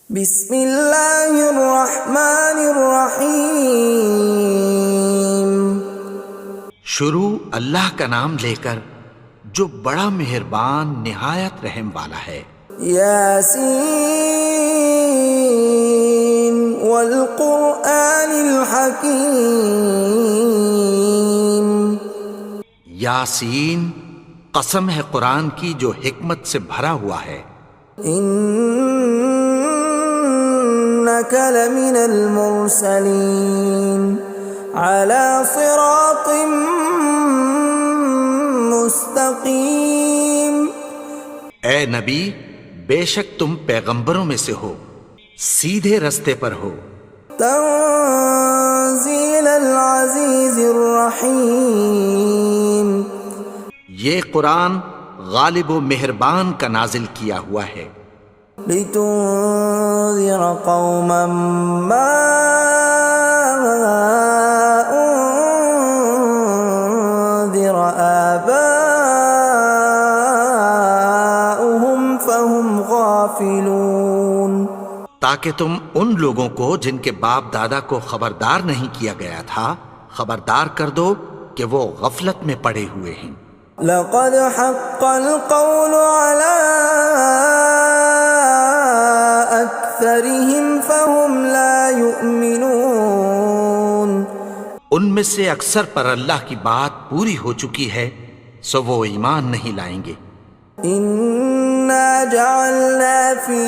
بسم اللہ الرحمن الرحیم۔ شروع اللہ کا نام لے کر جو بڑا مہربان نہایت رحم والا ہے۔ یاسین والقرآن الحکیم۔ یاسین، قسم ہے قرآن کی جو حکمت سے بھرا ہوا ہے۔ انک لمن المرسلین علی صراط مستقیم۔ اے نبی، بے شک تم پیغمبروں میں سے ہو، سیدھے رستے پر ہو۔ تنزیل العزیز الرحیم۔ یہ قرآن غالب و مہربان کا نازل کیا ہوا ہے۔ لتنذر قوما ما انذر آباؤهم فهم غافلون۔ تاکہ تم ان لوگوں کو جن کے باپ دادا کو خبردار نہیں کیا گیا تھا خبردار کر دو کہ وہ غفلت میں پڑے ہوئے ہیں۔ لقد حق القول على أكثرهم فهم لا يؤمنون۔ ان میں سے اکثر پر اللہ کی بات پوری ہو چکی ہے سو وہ ایمان نہیں لائیں گے۔ إنا جعلنا في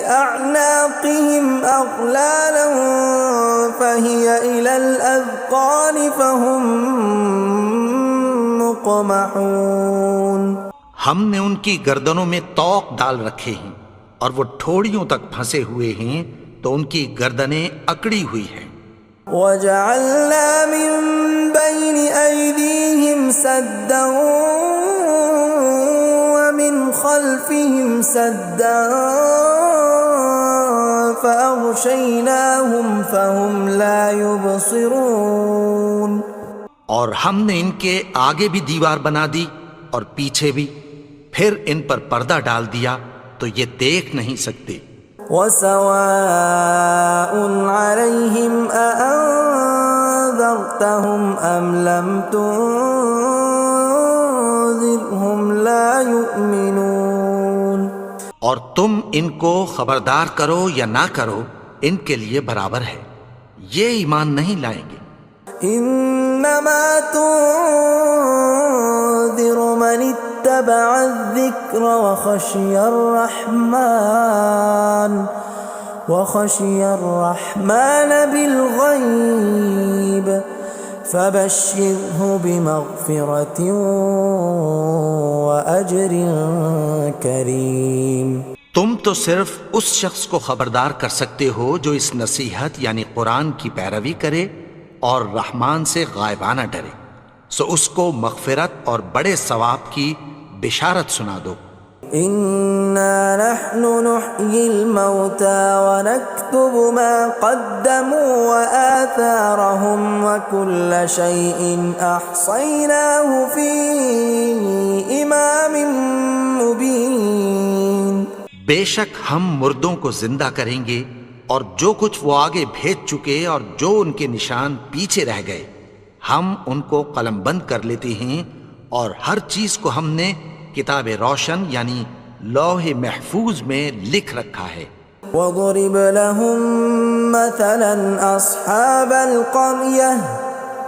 أعناقهم أغلالا فهي إلى الأذقان فهم مقمحون۔ ہم نے ان کی گردنوں میں طوق ڈال رکھے ہیں اور وہ ٹھوڑیوں تک پھنسے ہوئے ہیں تو ان کی گردنیں اکڑی ہوئی ہیں۔ وَجَعَلْنَا مِن بَيْنِ أَيْدِيهِمْ سَدًّا وَمِنْ خَلْفِهِمْ سَدًّا فَأَغْشَيْنَاهُمْ فَهُمْ لَا يُبْصِرُونَ۔ اور ہم نے ان کے آگے بھی دیوار بنا دی اور پیچھے بھی، پھر ان پر پردہ ڈال دیا تو یہ دیکھ نہیں سکتے۔ وَسَوَاءٌ عَلَيْهِمْ أَأَنذَرْتَهُمْ أَمْ لَمْ تُنذِرْهُمْ لَا يُؤْمِنُونَ۔ اور تم ان کو خبردار کرو یا نہ کرو ان کے لیے برابر ہے، یہ ایمان نہیں لائیں گے۔ انما تنذر من اتبع الذکر وخشی الرحمن بالغیب فبشرہ بمغفرۃ واجر کریم۔ تم تو صرف اس شخص کو خبردار کر سکتے ہو جو اس نصیحت یعنی قرآن کی پیروی کرے اور رحمان سے غائبانہ ڈرے، سو اس کو مغفرت اور بڑے ثواب کی بشارت سنا دو۔ اِنَّا نَحْنُ نُحْيِي الْمَوْتَى وَنَكْتُبُ مَا قَدَّمُوا وَآثَارَهُمْ وَكُلَّ شَيْءٍ أَحْصَيْنَاهُ فِي إِمَامٍ مُبِينٍ۔ بے شک ہم مردوں کو زندہ کریں گے اور جو کچھ وہ آگے بھیج چکے اور جو ان کے نشان پیچھے رہ گئے ہم ان کو قلم بند کر لیتے ہیں، اور ہر چیز کو ہم نے کتاب روشن یعنی لوح محفوظ میں لکھ رکھا ہے۔ وَضُرِبَ لَهُم مَّثَلًا أَصْحَابَ الْقَرْيَةِ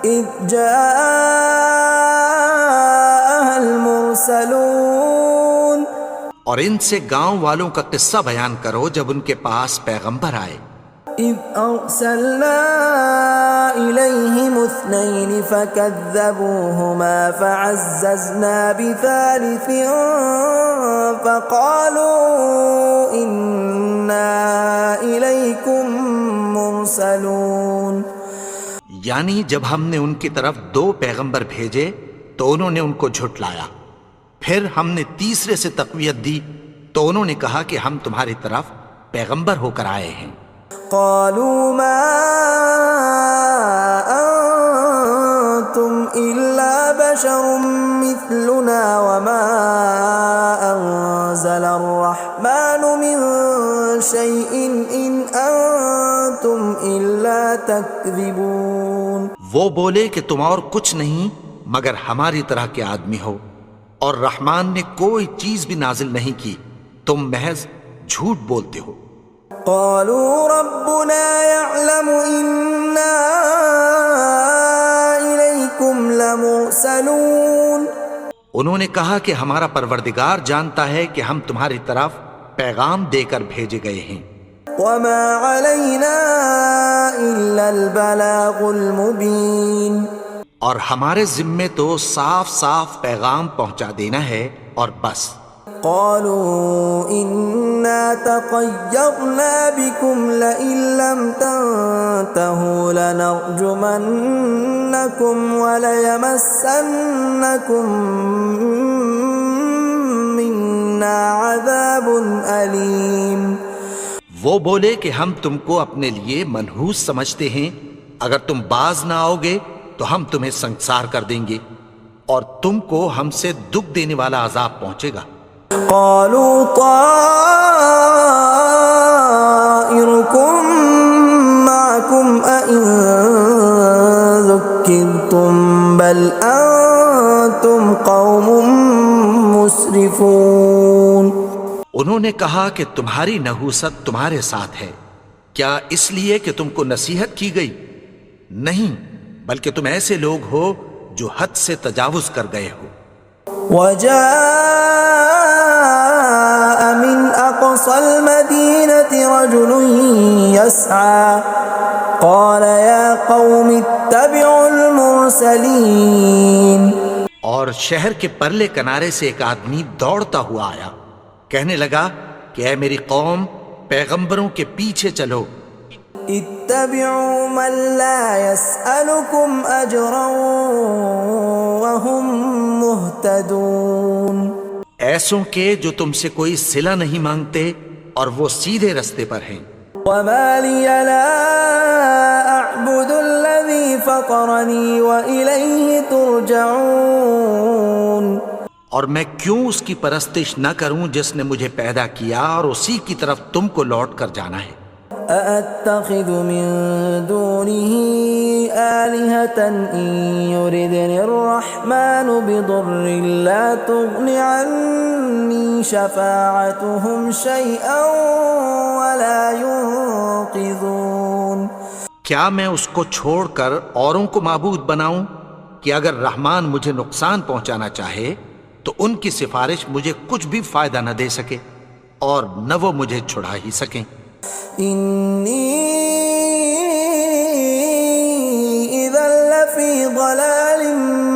إِذْ جَاءَهَا الْمُرْسَلُونَ۔ اور ان سے گاؤں والوں کا قصہ بیان کرو جب ان کے پاس پیغمبر آئے۔ إِذْ أَرْسَلْنَا إِلَيْهِمُ اثْنَيْنِ فَكَذَّبُوهُمَا فَعَزَّزْنَا بِثَالِثٍ فَقَالُوا إِنَّا إِلَيْكُمْ مُرْسَلُونَ۔ یعنی جب ہم نے ان کی طرف 2 پیغمبر بھیجے تو انہوں نے ان کو جھٹلایا، پھر ہم نے تیسرے سے تقویت دی تو انہوں نے کہا کہ ہم تمہاری طرف پیغمبر ہو کر آئے ہیں۔ قالوا ما انتم الا بشر مثلنا وما انزل الرحمن من شيء إن أنتم إلا تكذبون. وہ بولے کہ تم اور کچھ نہیں مگر ہماری طرح کے آدمی ہو، اور رحمان نے کوئی چیز بھی نازل نہیں کی، تم محض جھوٹ بولتے ہو. قالوا ربنا يعلم إنا إليكم لمرسلون. انہوں نے کہا کہ ہمارا پروردگار جانتا ہے کہ ہم تمہاری طرف پیغام دے کر بھیجے گئے ہیں. وما علينا إلا البلاغ المبين. اور ہمارے ذمے تو صاف صاف پیغام پہنچا دینا ہے اور بس. قالوا إنا تطيرنا بكم لئن لم تنتهوا لنرجمنكم وليمسنكم منا عذاب أليم. وہ بولے کہ ہم تم کو اپنے لیے منحوس سمجھتے ہیں، اگر تم باز نہ آؤ گے تو ہم تمہیں سنسار کر دیں گے اور تم کو ہم سے دکھ دینے والا عذاب پہنچے گا. قالوا طائركم معكم أئن ذكرتم بل أنتم قوم مسرفون. انہوں نے کہا کہ تمہاری نحوست تمہارے ساتھ ہے، کیا اس لیے کہ تم کو نصیحت کی گئی؟ نہیں، بلکہ تم ایسے لوگ ہو جو حد سے تجاوز کر گئے ہو. وجاء من أقصى المدينة رجل يسعى قال يا قوم اتبعوا المرسلين. اور شہر کے پرلے کنارے سے ایک آدمی دوڑتا ہوا آیا، کہنے لگا کہ اے میری قوم، پیغمبروں کے پیچھے چلو. اتبعوا من لا يسألكم أجرا وهم مهتدون. ایسوں کے جو تم سے کوئی صلہ نہیں مانگتے اور وہ سیدھے رستے پر ہیں. وما لي لا أعبد الذي فطرني وإليه ترجعون. اور میں کیوں اس کی پرستش نہ کروں جس نے مجھے پیدا کیا اور اسی کی طرف تم کو لوٹ کر جانا ہے. أأتخذ من دونه آلهة إن يردني الرحمن بضر لا تغن عني شفاعتهم شيئا ولا ينقذون. کیا میں اس کو چھوڑ کر اوروں کو معبود بناؤں کہ اگر رحمان مجھے نقصان پہنچانا چاہے تو ان کی سفارش مجھے کچھ بھی فائدہ نہ دے سکے اور نہ وہ مجھے چھڑا ہی سکیں. إني إذا لفي ضلال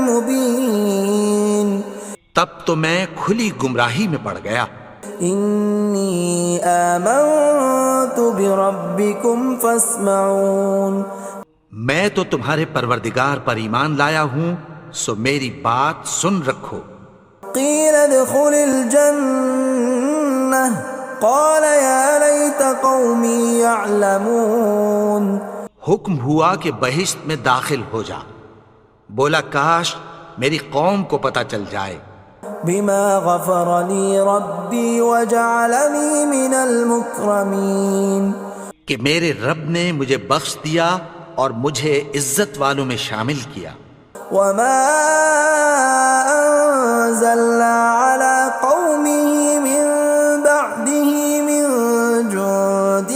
مبين. تب تو میں کھلی گمراہی میں پڑ گیا. إني آمنت بربكم فاسمعون. میں تو تمہارے پروردگار پر ایمان لایا ہوں، سو میری بات سن رکھو. قيل ادخل الجنة قال يا ليت قومي يعلمون. حکم ہوا کہ بہشت میں داخل ہو جا. بولا کاش میری قوم کو پتہ چل جائے. بما غفر لي ربي وجعلني من المكرمين. کہ میرے رب نے مجھے بخش دیا اور مجھے عزت والوں میں شامل کیا. وما أنزلنا على قومه من بعده من جند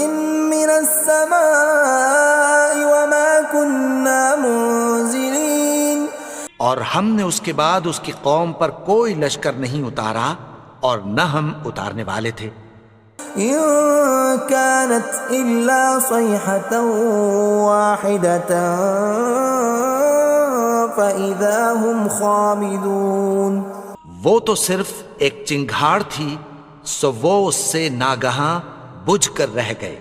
من السماء وما كنا منزلين. اور ہم نے اس کے بعد اس کی قوم پر کوئی لشکر نہیں اتارا اور نہ ہم اتارنے والے تھے. إن كانت إلا صيحة واحدة فإذا هم خامدون. وہ تو صرف ایک چنگھاڑ تھی، سو وہ اس سے ناگہاں بجھ کر رہ گئے.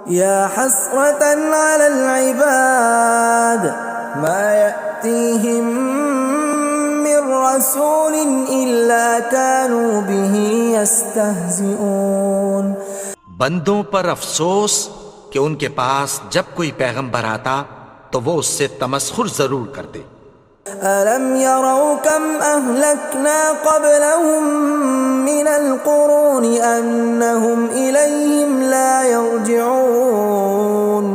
يا حسرة على العباد ما يأتيهم من رسول إلا كانوا به يستهزئون. بندوں پر افسوس کہ ان کے پاس جب کوئی پیغمبر آتا تو وہ اس سے تمسخر ضرور کرتے. أَلَمْ يَرَوْا كَمْ أَهْلَكْنَا قَبْلَهُمْ مِنَ الْقُرُونِ أَنَّهُمْ إِلَيْهِمْ لَا يَرْجِعُونَ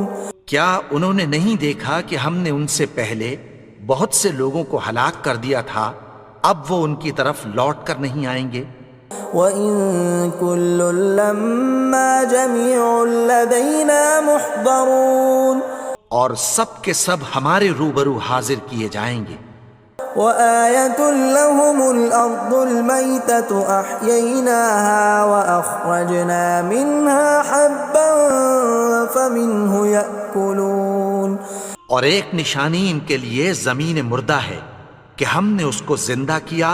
کیا انہوں نے نہیں دیکھا کہ ہم نے ان سے پہلے بہت سے لوگوں کو ہلاک کر دیا تھا، اب وہ ان کی طرف لوٹ کر نہیں آئیں گے؟ وَإِن كُلٌّ لَّمَّا جَمِيعٌ لَّدَيْنَا مُحْضَرُونَ اور سب کے سب ہمارے روبرو حاضر کیے جائیں گے۔ وَآيَةٌ لَّهُمُ الْأَرْضُ الْمَيْتَةُ أَحْيَيْنَاهَا وَأَخْرَجْنَا مِنْهَا حَبًّا فَمِنْهُ يَأْكُلُونَ اور ایک نشانی ان کے لیے زمین مردہ ہے کہ ہم نے اس کو زندہ کیا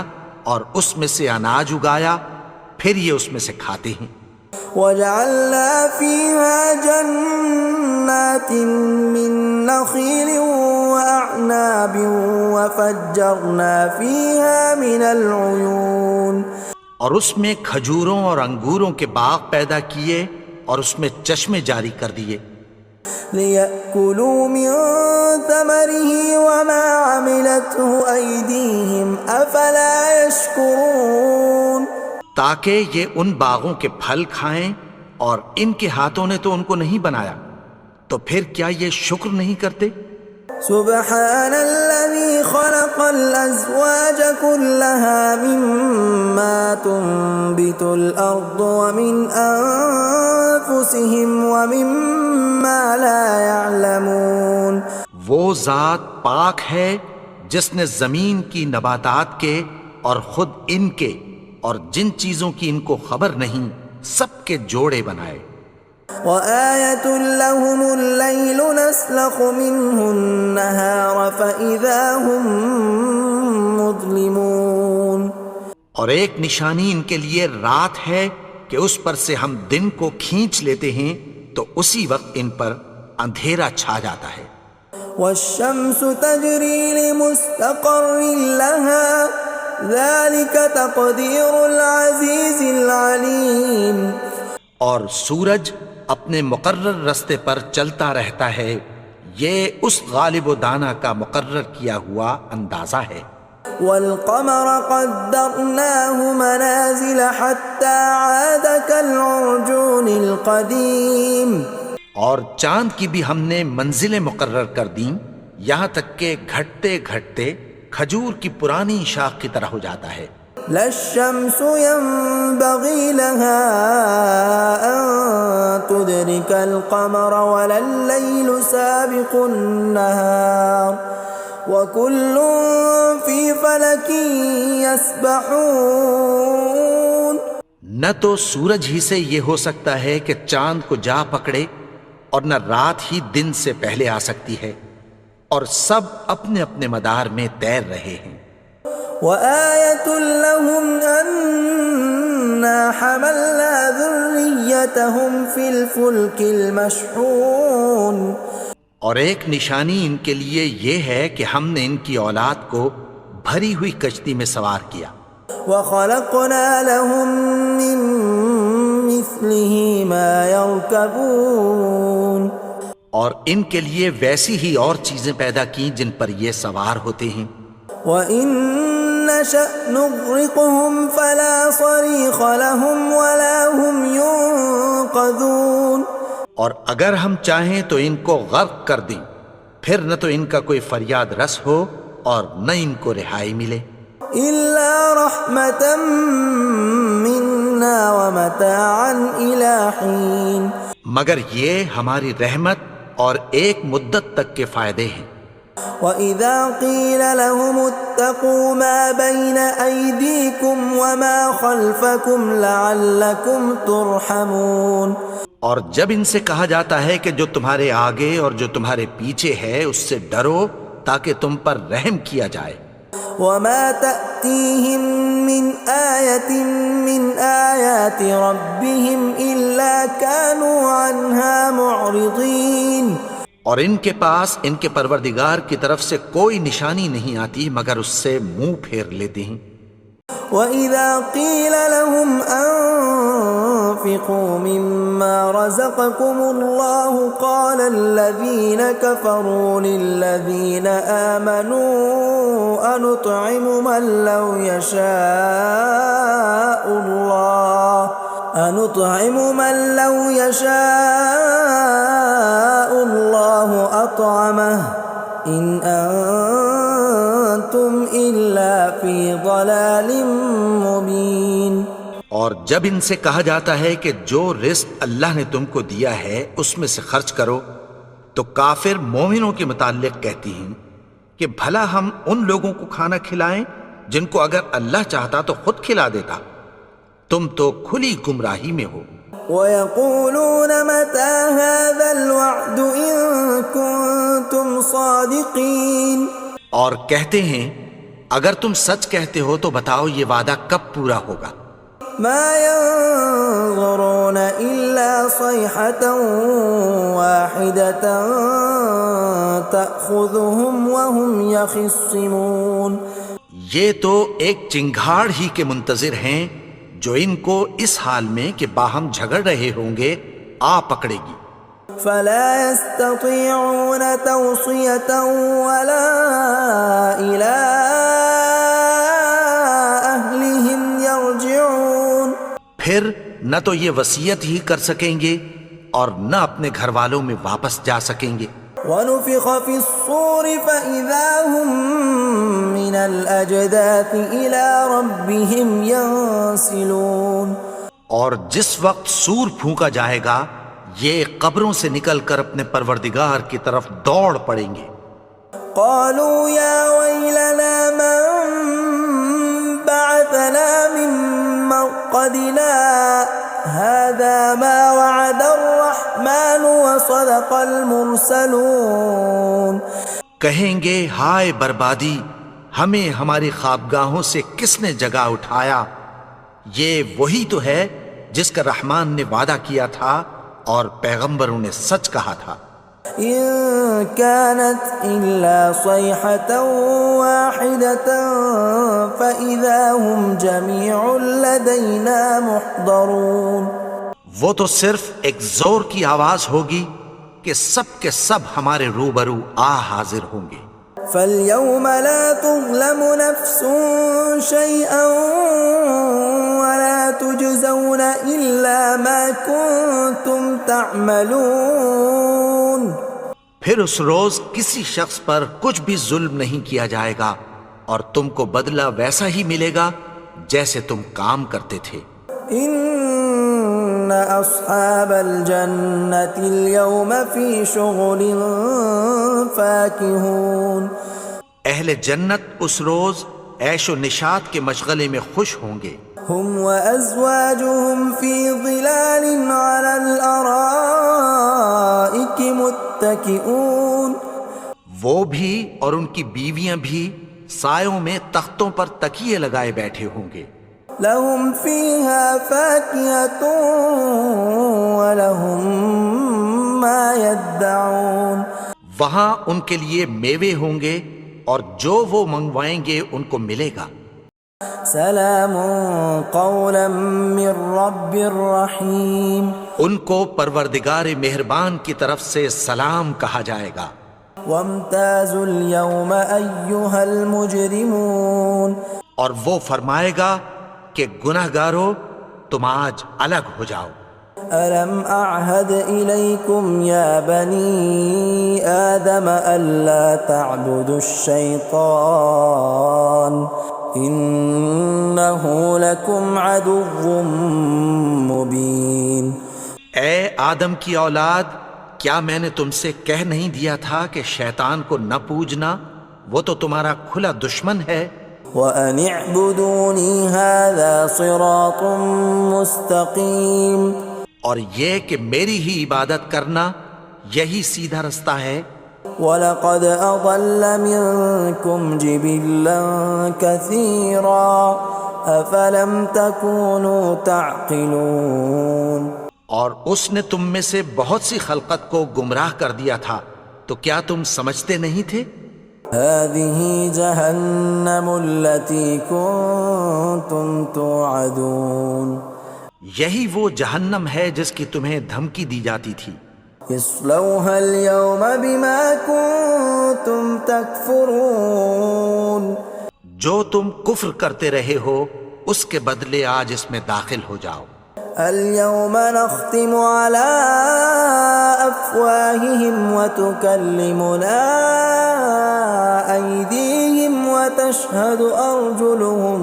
اور اس میں سے اناج اگایا، پھر یہ اس میں سے کھاتے ہیں۔ وَجَعَلْنَا فِيهَا جَنَّاتٍ مِّن نَّخِيلٍ وَأَعْنَابٍ وَفَجَّرْنَا فِيهَا مِنَ الْعُيُونِ اور اس میں کھجوروں اور انگوروں کے باغ پیدا کیے اور اس میں چشمے جاری کر دیے، لِيَأْكُلُوا مِن ثَمَرِهِ وَمَا عَمِلَتْهُ أَيْدِيهِمْ أَفَلَا يَشْكُرُونَ تاکہ یہ ان باغوں کے پھل کھائیں، اور ان کے ہاتھوں نے تو ان کو نہیں بنایا، تو پھر کیا یہ شکر نہیں کرتے؟ سبحان الذي خلق الأزواج كلها مما تنبت الأرض ومن أنفسهم ومما لا يعلمون وہ ذات پاک ہے جس نے زمین کی نباتات کے اور خود ان کے اور جن چیزوں کی ان کو خبر نہیں سب کے جوڑے بنائے۔ وَآيَةٌ لَّهُمُ اللَّيْلُ نَسْلَخُ مِنْهُ النَّهَارَ فَإِذَا هُمْ مُظْلِمُونَ اور ایک نشانی ان کے لیے رات ہے کہ اس پر سے ہم دن کو کھینچ لیتے ہیں تو اسی وقت ان پر اندھیرا چھا جاتا ہے۔ وَالشَّمْسُ تَجْرِي لِمُسْتَقَرٍّ لَّهَا ذَلِكَ تَقْدِيرُ الْعَزِيزِ الْعَلِيمِ اور سورج اپنے مقرر رستے پر چلتا رہتا ہے، یہ اس غالب و دانا کا مقرر کیا ہوا اندازہ ہے۔ وَالْقَمَرَ قَدَّرْنَاهُ مَنَازِلَ حَتَّى عَادَ كَالْعُرْجُونِ الْقَدِيمِ اور چاند کی بھی ہم نے منزلیں مقرر کر دیں، یہاں تک کہ گھٹتے گھٹتے کھجور کی پرانی شاخ کی طرح ہو جاتا ہے۔ لا الشمس ينبغي لها أن تدرك القمر ولا الليل سابق النهار وكل في فلك يسبحون نہ تو سورج ہی سے یہ ہو سکتا ہے کہ چاند کو جا پکڑے، اور نہ رات ہی دن سے پہلے آ سکتی ہے، اور سب اپنے اپنے مدار میں تیر رہے ہیں۔ وَآيَةٌ لَّهُمْ أَنَّا حَمَلْنَا ذُرِّيَّتَهُمْ فِي الْفُلْكِ الْمَشْحُونِ اور ایک نشانی ان کے لیے یہ ہے کہ ہم نے ان کی اولاد کو بھری ہوئی کشتی میں سوار کیا۔ وَخَلَقْنَا لَهُم مِّن مِّثْلِهِ مَا يَرْكَبُونَ اور ان کے لیے ویسی ہی اور چیزیں پیدا کی جن پر یہ سوار ہوتے ہیں۔ وَإِن نَّشَأْ نُغْرِقْهُمْ فَلَا صَرِيخَ لَهُمْ وَلَا هُمْ يُنقَذُونَ اور اگر ہم چاہیں تو ان کو غرق کر دیں، پھر نہ تو ان کا کوئی فریاد رس ہو اور نہ ان کو رہائی ملے۔ إِلَّا رَحْمَةً مِّنَّا وَمَتَاعًا إِلَىٰ حِينٍ مگر یہ ہماری رحمت اور ایک مدت تک کے فائدے ہیں۔ وَإِذَا قِيلَ لَهُمُ اتَّقُوا مَا بَيْنَ أَيْدِيكُمْ وَمَا خَلْفَكُمْ لَعَلَّكُمْ تُرْحَمُونَ اور جب ان سے کہا جاتا ہے کہ جو تمہارے آگے اور جو تمہارے پیچھے ہے اس سے ڈرو تاکہ تم پر رحم کیا جائے۔ وَمَا تَأْتِيهِم مِّنْ آيَةٍ مِّنْ آيَاتِ رَبِّهِمْ إِلَّا كَانُوا عَنْهَا مُعْرِضِينَ اور ان کے پاس ان کے پروردگار کی طرف سے کوئی نشانی نہیں آتی مگر اس سے منہ پھیر لیتے ہیں۔ وَإِذَا قِيلَ لَهُمْ أنفقوا مما رزقكم الله قال الذين كفروا للذين آمنوا أنطعم من لو يشاء الله أطعمه إن أنتم إلا في ضلال مبين۔ اور جب ان سے کہا جاتا ہے کہ جو رزق اللہ نے تم کو دیا ہے اس میں سے خرچ کرو، تو کافر مومنوں کے متعلق کہتی ہیں کہ بھلا ہم ان لوگوں کو کھانا کھلائیں جن کو اگر اللہ چاہتا تو خود کھلا دیتا، تم تو کھلی گمراہی میں ہو۔ وَيَقُولُونَ مَتَى هَذَا الْوَعْدُ إِن كُنتُمْ صَادِقِينَ، اور کہتے ہیں اگر تم سچ کہتے ہو تو بتاؤ یہ وعدہ کب پورا ہوگا۔ مَا يَنظُرُونَ إِلَّا صَيْحَةً وَاحِدَةً تَأْخُذُهُمْ وَهُمْ يَخِصِّمُونَ، یہ تو ایک چنگھاڑ ہی کے منتظر ہیں جو ان کو اس حال میں کہ باہم جھگڑ رہے ہوں گے آ پکڑے گی۔ فَلَا يَسْتَطِيعُونَ تَوْصِيَةً وَلَا إِلَىٰ أَهْلِهِمْ يَرْجِعُونَ، پھر نہ تو یہ وصیت ہی کر سکیں گے اور نہ اپنے گھر والوں میں واپس جا سکیں گے۔ وَنُفِخَ فِي الصُّورِ فَإِذَا هُم مِّنَ الْأَجْدَاثِ إِلَىٰ رَبِّهِمْ يَنسِلُونَ، اور جس وقت سور پھونکا جائے گا یہ قبروں سے نکل کر اپنے پروردگار کی طرف دوڑ پڑیں گے۔ قالوا يا ويلنا من بعثنا من مرقدنا هذا ما وعد الرحمن وصدق المرسلون، کہیں گے ہائے بربادی، ہمیں ہماری خوابگاہوں سے کس نے جگا اٹھایا، یہ وہی تو ہے جس کا رحمان نے وعدہ کیا تھا اور پیغمبروں نے سچ کہا تھا۔ إن كانت إلا صيحة واحدة فإذا هم جميع لدينا محضرون، وہ تو صرف ایک زور کی آواز ہوگی کہ سب کے سب ہمارے روبرو آ حاضر ہوں گے۔ فاليوم لا تظلم نفس شيئا ولا تجزون إلا ما كنتم تعملون، پھر اس روز کسی شخص پر کچھ بھی ظلم نہیں کیا جائے گا اور تم کو بدلہ ویسا ہی ملے گا جیسے تم کام کرتے تھے۔ إن أصحاب الجنة اليوم في شغل فاكهون، اہل جنت اس روز عیش و نشاط کے مشغلے میں خوش ہوں گے۔ هم وأزواجهم في ظلال على الأرائك متكئون، وہ بھی اور ان کی بیویاں بھی سایوں میں تختوں پر تکیے لگائے بیٹھے ہوں گے۔ لهم فيها فاكهة ولهم ما يدعون، وہاں ان کے لیے میوے ہوں گے اور جو وہ منگوائیں گے ان کو ملے گا۔ سلام قولا من رب رحیم، ان کو پروردگار مہربان کی طرف سے سلام کہا جائے گا۔ وامتازوا اليوم أيها المجرمون، اور وہ فرمائے گا کہ گناہگارو تم آج الگ ہو جاؤ۔ ألم أعهد إليكم يا بني آدم ألا تعبدوا الشيطان إنه لكم عدو مبين، اے آدم کی اولاد، کیا میں نے تم سے کہہ نہیں دیا تھا کہ شیطان کو نہ پوجنا، وہ تو تمہارا کھلا دشمن ہے۔ وَأَنِ اعْبُدُونِي هَذَا صِرَاطٌ مُسْتَقِيمٌ، اور یہ کہ میری ہی عبادت کرنا یہی سیدھا رستہ ہے۔ وَلَقَدْ أَضَلَّ مِنكُمْ جِبِلًّا كَثِيرًا أَفَلَمْ تَكُونُوا تَعْقِلُونَ، اور اس نے تم میں سے بہت سی خلقت کو گمراہ کر دیا تھا، تو کیا تم سمجھتے نہیں تھے؟ هَذِهِ جَهَنَّمُ الَّتِي كُنتُمْ تُوعَدُونَ، یہی وہ جہنم ہے جس کی تمہیں دھمکی دی جاتی تھی. اصلوها اليوم بما كنتم تكفرون. جو تم کفر کرتے رہے ہو اس کے بدلے آج اس میں داخل ہو جاؤ. اليوم نختم على أفواههم وتكلمنا أيديهم وتشهد أرجلهم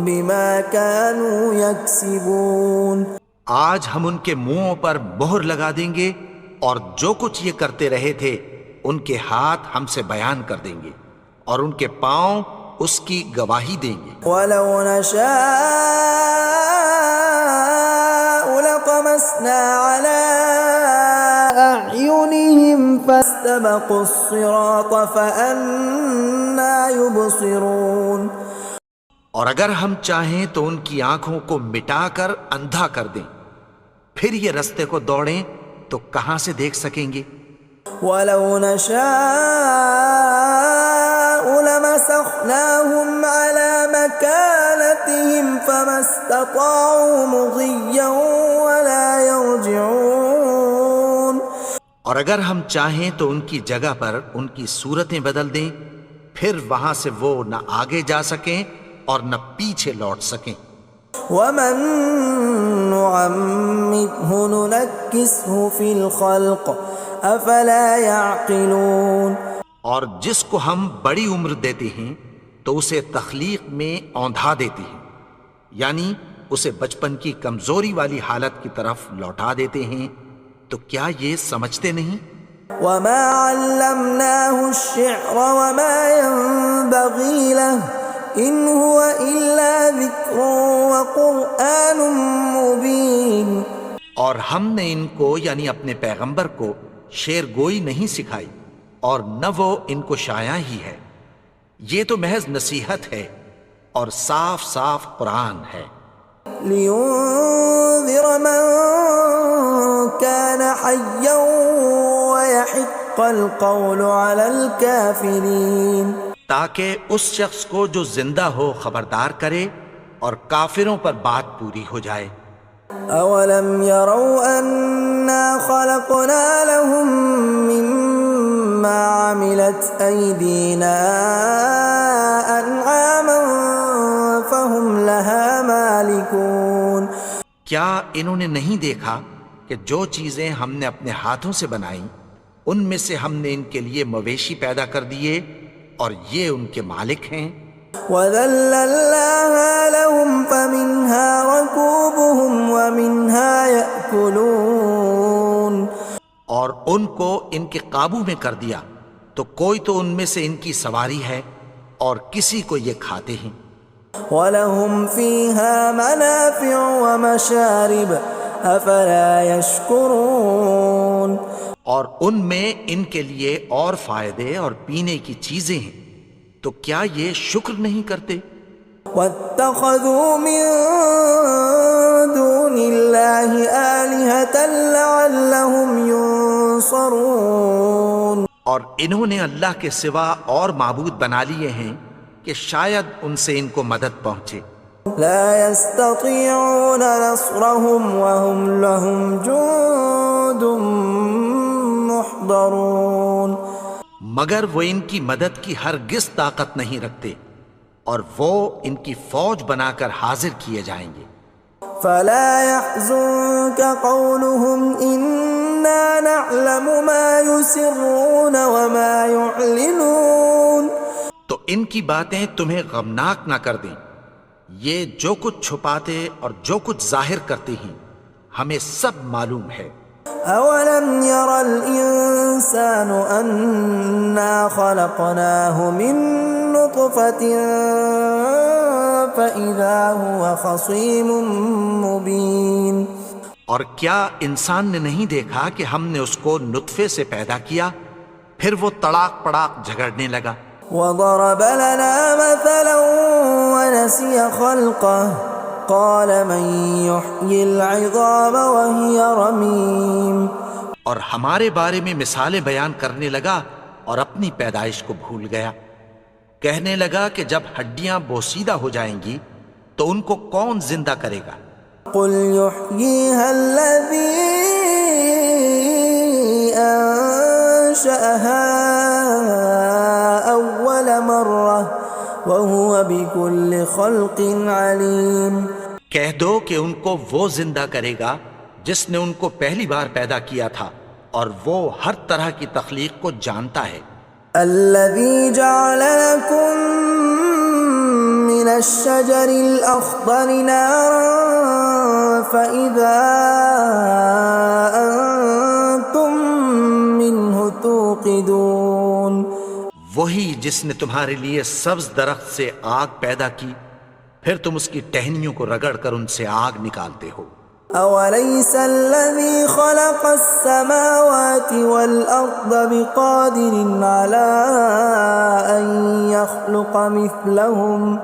بما كانوا يكسبون. آج ہم ان کے منہوں پر مہر لگا دیں گے اور جو کچھ یہ کرتے رہے تھے ان کے ہاتھ ہم سے بیان کر دیں گے اور ان کے پاؤں اس کی گواہی دیں گے. ولو نشاء لطمسنا على أعينهم فاستبقوا الصراط فأنى يبصرون. اور اگر ہم چاہیں تو ان کی آنکھوں کو مٹا کر اندھا کر دیں، پھر یہ رستے کو دوڑیں تو کہاں سے دیکھ سکیں گے. ولو نشاء لمسخناهم على مكانتهم فما استطاعوا مضيا ولا يرجعون. اور اگر ہم چاہیں تو ان کی جگہ پر ان کی صورتیں بدل دیں، پھر وہاں سے وہ نہ آگے جا سکیں اور نہ پیچھے لوٹ سکیں. ومن نعمره ننكسه في الخلق افلا يعقلون. اور جس کو ہم بڑی عمر دیتے ہیں تو اسے تخلیق میں اوندھا دیتے ہیں، یعنی اسے بچپن کی کمزوری والی حالت کی طرف لوٹا دیتے ہیں. تو کیا یہ سمجھتے نہیں؟ وما علمناه الشعر وما ينبغي له ان هو الا ذکر وقرآن مبین. اور ہم نے ان کو یعنی اپنے پیغمبر کو شعر گوئی نہیں سکھائی اور نہ وہ ان کو شایع ہی ہے، یہ تو محض نصیحت ہے اور صاف صاف قرآن ہے. لينذر من كان حيا ويحق القول على الكافرين. تاکہ اس شخص کو جو زندہ ہو خبردار کرے اور کافروں پر بات پوری ہو جائے. اولم يروا انا خلقنا لهم مما عملت ايدينا انعاما فهم لها مالكون. کیا انہوں نے نہیں دیکھا کہ جو چیزیں ہم نے اپنے ہاتھوں سے بنائیں ان میں سے ہم نے ان کے لیے مویشی پیدا کر دیے اور یہ ان کے مالک ہیں. وَذَلَّلْنَاهَا لَهُمْ فَمِنْهَا رَكُوبُهُمْ وَمِنْهَا يَأْكُلُونَ. اور ان کو ان کے قابو میں کر دیا تو کوئی تو ان میں سے ان کی سواری ہے اور کسی کو یہ کھاتے ہیں. وَلَهُمْ فِيهَا مَنَافِعُ وَمَشَارِبُ أَفَلَا يَشْكُرُونَ. اور ان میں ان کے لیے اور فائدے اور پینے کی چیزیں ہیں، تو کیا یہ شکر نہیں کرتے؟ وَاتَّخَذُوا مِن دُونِ اللَّهِ آلِهَةً لَعَلَّهُمْ يُنصَرُونَ. اور انہوں نے اللہ کے سوا اور معبود بنا لیے ہیں کہ شاید ان سے ان کو مدد پہنچے. لا يستطيعون نصرهم وهم لهم جند محضرون. مگر وہ ان کی مدد کی ہرگز طاقت نہیں رکھتے اور وہ ان کی فوج بنا کر حاضر کیے جائیں گے. فلا يحزنك قولهم إنا نعلم ما يسرون وما يعلنون. تو ان کی باتیں تمہیں غمناک نہ کر دیں، یہ جو کچھ چھپاتے اور جو کچھ ظاہر کرتے ہیں ہمیں سب معلوم ہے. أولم ير الإنسان أنا خلقناه من نطفة فإذا هو خصيم مبين. اور کیا انسان نے نہیں دیکھا کہ ہم نے اس کو نطفے سے پیدا کیا پھر وہ تڑاک پڑاک جھگڑنے لگا. وضرب لنا مثلا ونسي خلقه قال من يحيي العظام وهي رميم. اور ہمارے بارے میں مثالیں بیان کرنے لگا اور اپنی پیدائش کو بھول گیا. کہنے لگا کہ جب ہڈیاں بوسیدہ ہو جائیں گی تو ان کو کون زندہ کرے گا؟ قل يحييها الذي أنشأها أول مرة وهو بكل خلق عليم. کہہ دو کہ ان کو وہ زندہ کرے گا جس نے ان کو پہلی بار پیدا کیا تھا اور وہ ہر طرح کی تخلیق کو جانتا ہے. الذي جعل لكم من الشجر الأخضر نارا فإذا أنتم منه توقدون. وہی جس نے تمہارے لیے سبز درخت سے آگ پیدا کی پھر تم اس کی ٹہنیوں کو رگڑ کر ان سے آگ نکالتے ہو. أوليس الذي خلق السماوات والأرض بقادر على أن يخلق مثلهم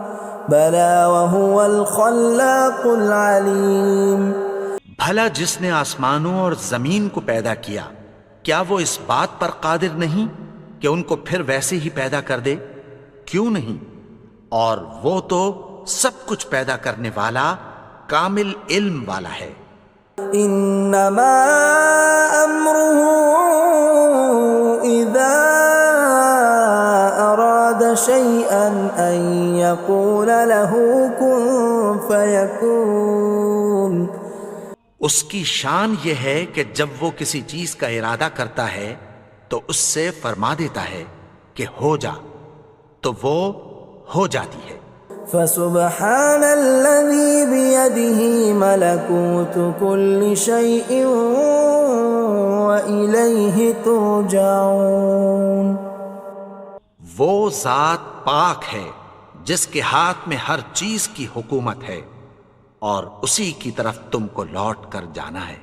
بلى وهو الخلاق العليم. بھلا جس نے آسمانوں اور زمین کو پیدا کیا کیا وہ اس بات پر قادر نہیں کہ ان کو پھر ویسے ہی پیدا کر دے؟ کیوں نہیں؟ اور وہ تو سب کچھ پیدا کرنے والا کامل علم والا ہے. انما امره اذا اراد شيئا ان يقول له كن فيكون. اس کی شان یہ ہے کہ جب وہ کسی چیز کا ارادہ کرتا ہے تو اس سے فرما دیتا ہے کہ ہو جا تو وہ ہو جاتی ہے. فسبحان الذي بيده ملكوت كل شيء وإليه ترجعون. وہ ذات پاک ہے جس کے ہاتھ میں ہر چیز کی حکومت ہے اور اسی کی طرف تم کو لوٹ کر جانا ہے.